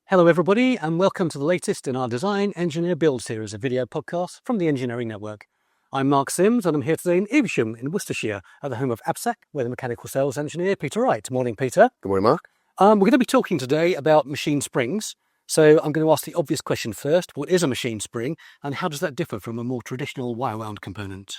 Hello everybody, and welcome to the latest in our Design, Engineer, Build series of video podcasts from the Engineering Network. I'm Mark Sims, and I'm here today in Evesham in Worcestershire at the home of ABSSAC with mechanical sales engineer Peter Wright. Morning, Peter. Good morning, Mark. We're going to be talking today about machine springs. So I'm going to ask the obvious question first. What is a machine spring, and how does that differ from a more traditional wire-wound component?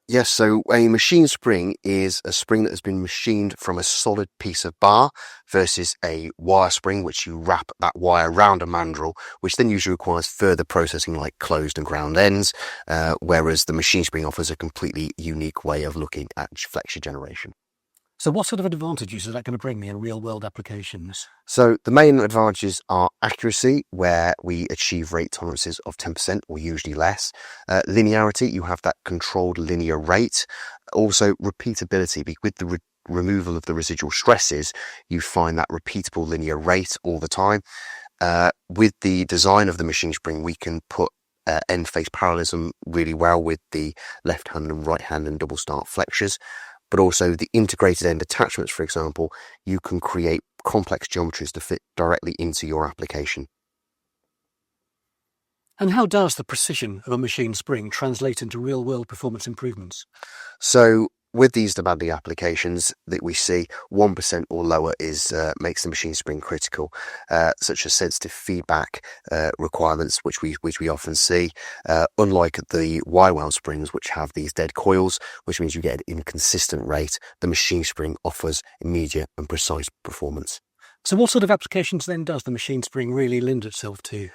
Yes, so a machine spring is a spring that has been machined from a solid piece of bar versus a wire spring, which you wrap that wire around a mandrel, which then usually requires further processing like closed and ground ends, whereas the machine spring offers a completely unique way of looking at flexure generation. So what sort of advantages is that going to bring me in real-world applications? So the main advantages are accuracy, where we achieve rate tolerances of 10% or usually less. Linearity, you have that controlled linear rate. Also repeatability, with the removal of the residual stresses, you find that repeatable linear rate all the time. With the design of the machine spring, we can put end face parallelism really well with the left hand and right hand and double start flexures. But also the integrated end attachments, for example, you can create complex geometries to fit directly into your application. And how does the precision of a machine spring translate into real-world performance improvements? So with these demanding applications that we see, 1% or lower makes the machine spring critical, such as sensitive feedback requirements, which we often see, unlike the wire-wound springs, which have these dead coils, which means you get an inconsistent rate. The machine spring offers immediate and precise performance. So what sort of applications then does the machine spring really lend itself to?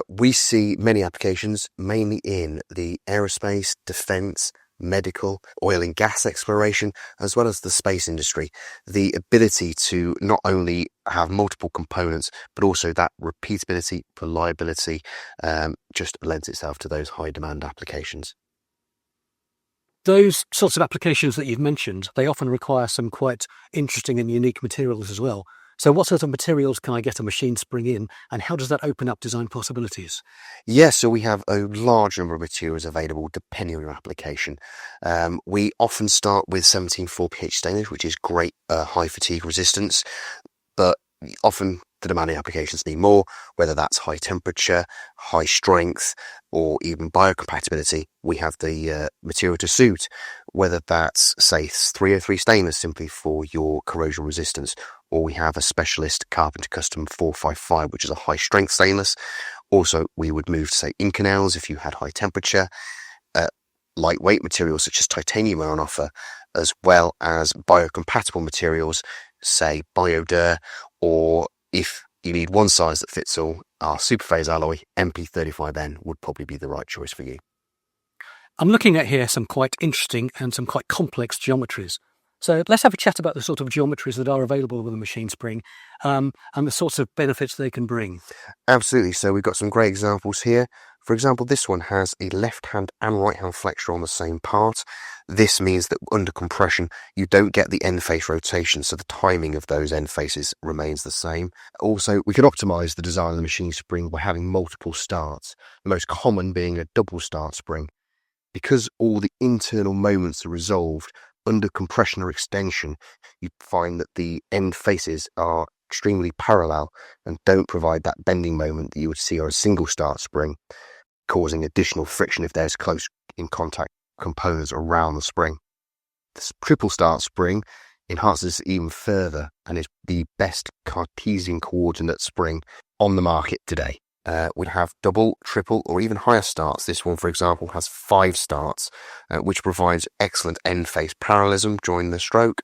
We see many applications, mainly in the aerospace, defence, medical, oil and gas exploration, as well as the space industry. The ability to not only have multiple components, but also that repeatability, reliability, just lends itself to those high demand applications. Those sorts of applications that you've mentioned, they often require some quite interesting and unique materials as well. So what sort of materials can I get a machine spring in, and how does that open up design possibilities? Yes, so we have a large number of materials available depending on your application. We often start with 17.4 pH stainless, which is great high fatigue resistance, but often the demanding applications need more, whether that's high temperature, high strength, or even biocompatibility. We have the material to suit, whether that's, say, 303 stainless simply for your corrosion resistance, or we have a specialist Carpenter Custom 455, which is a high strength stainless. Also, we would move to, say, Inconels if you had high temperature. Lightweight materials such as titanium are on offer, as well as biocompatible materials, say BioDur, or if you need one size that fits all, our Superphase alloy MP35N would probably be the right choice for you. I'm looking at here some quite interesting and some quite complex geometries. So let's have a chat about the sort of geometries that are available with a machine spring, and the sorts of benefits they can bring. Absolutely. So we've got some great examples here. For example, this one has a left hand and right hand flexure on the same part. This means that under compression, you don't get the end face rotation, so the timing of those end faces remains the same. Also, we can optimize the design of the machine spring by having multiple starts, the most common being a double start spring. Because all the internal moments are resolved under compression or extension, you find that the end faces are extremely parallel and don't provide that bending moment that you would see on a single start spring, causing additional friction if there's close in contact components around the spring. This triple start spring enhances this even further and is the best Cartesian coordinate spring on the market today. We have double, triple, or even higher starts. This one, for example, has 5 starts, which provides excellent end face parallelism during the stroke.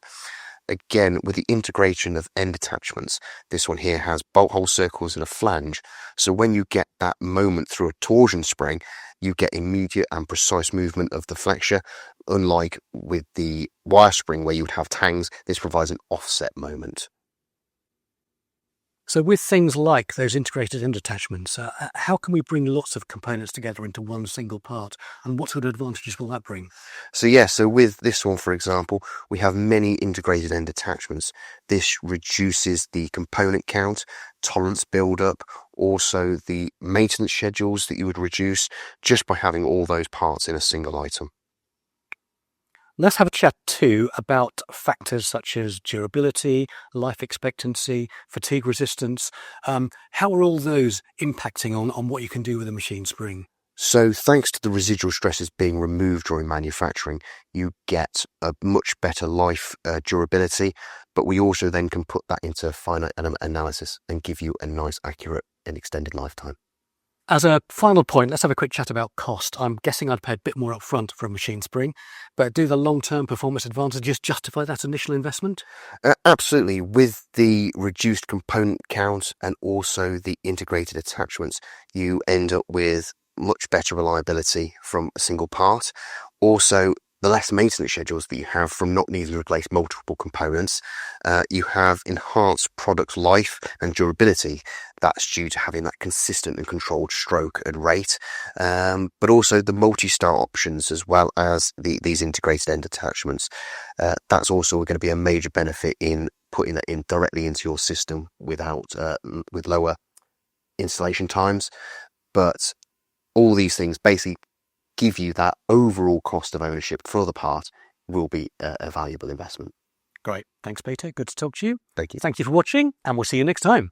Again, with the integration of end attachments, this one here has bolt hole circles and a flange. So when you get that moment through a torsion spring, you get immediate and precise movement of the flexure. Unlike with the wire spring where you would have tangs, this provides an offset moment. So with things like those integrated end attachments, how can we bring lots of components together into one single part, and what sort of advantages will that bring? So with this one, for example, we have many integrated end attachments. This reduces the component count, tolerance build-up, also the maintenance schedules that you would reduce just by having all those parts in a single item. Let's have a chat too about factors such as durability, life expectancy, fatigue resistance. How are all those impacting on what you can do with a machine spring? So thanks to the residual stresses being removed during manufacturing, you get a much better life durability, but we also then can put that into finite element analysis and give you a nice, accurate and extended lifetime. As a final point, let's have a quick chat about cost. I'm guessing I'd pay a bit more upfront for a machine spring, but do the long-term performance advantages justify that initial investment? Absolutely. With the reduced component count and also the integrated attachments, you end up with much better reliability from a single part. Also, the less maintenance schedules that you have from not needing to replace multiple components. You have enhanced product life and durability. That's due to having that consistent and controlled stroke and rate, but also the multi-start options as well as these integrated end attachments. That's also going to be a major benefit in putting that in directly into your system with lower installation times. But all these things basically give you that overall cost of ownership for the part will be a valuable investment. Great. Thanks, Peter. Good to talk to you. Thank you. Thank you for watching, and we'll see you next time.